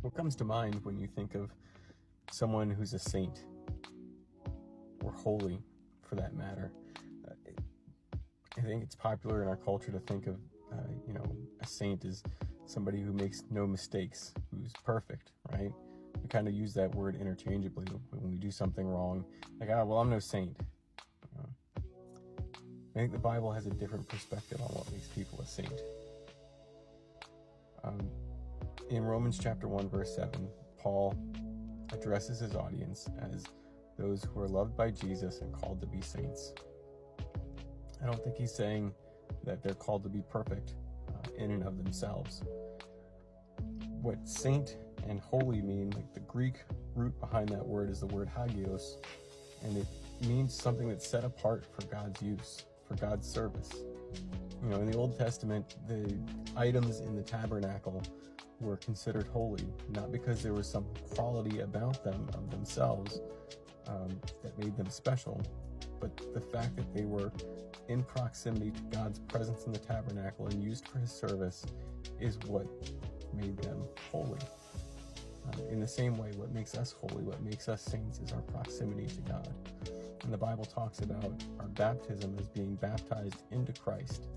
What comes to mind when you think of someone who's a saint, or holy for that matter? I think it's popular in our culture to think of, a saint as somebody who makes no mistakes, who's perfect, right? We kind of use that word interchangeably when we do something wrong. Like, I'm no saint. I think the Bible has a different perspective on what makes people a saint. In Romans chapter 1, verse 7, Paul addresses his audience as those who are loved by Jesus and called to be saints. I don't think he's saying that they're called to be perfect in and of themselves. What saint and holy mean, like the Greek root behind that word is the word hagios, and it means something that's set apart for God's use, for God's service. In the Old Testament, the items in the tabernacle were considered holy, not because there was some quality about them of themselves that made them special, but the fact that they were in proximity to God's presence in the tabernacle and used for his service is what made them holy. In the same way, what makes us holy, what makes us saints, is our proximity to God. And the Bible talks about our baptism as being baptized into Christ,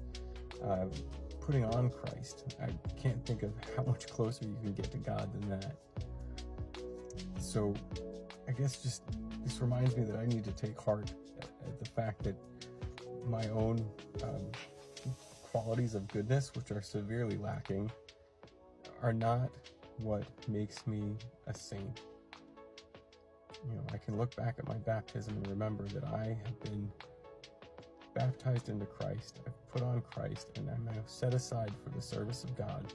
putting on Christ. I can't think of how much closer you can get to God than that. So I guess just this reminds me that I need to take heart at the fact that my own qualities of goodness, which are severely lacking, are not what makes me a saint. I can look back at my baptism and remember that I have been baptized into Christ, I've put on Christ, and I'm now set aside for the service of God,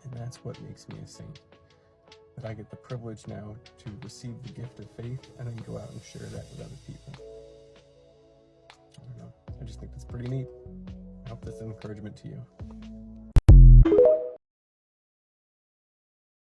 and that's what makes me a saint. That I get the privilege now to receive the gift of faith and then go out and share that with other people. I don't know. I just think that's pretty neat. I hope that's an encouragement to you.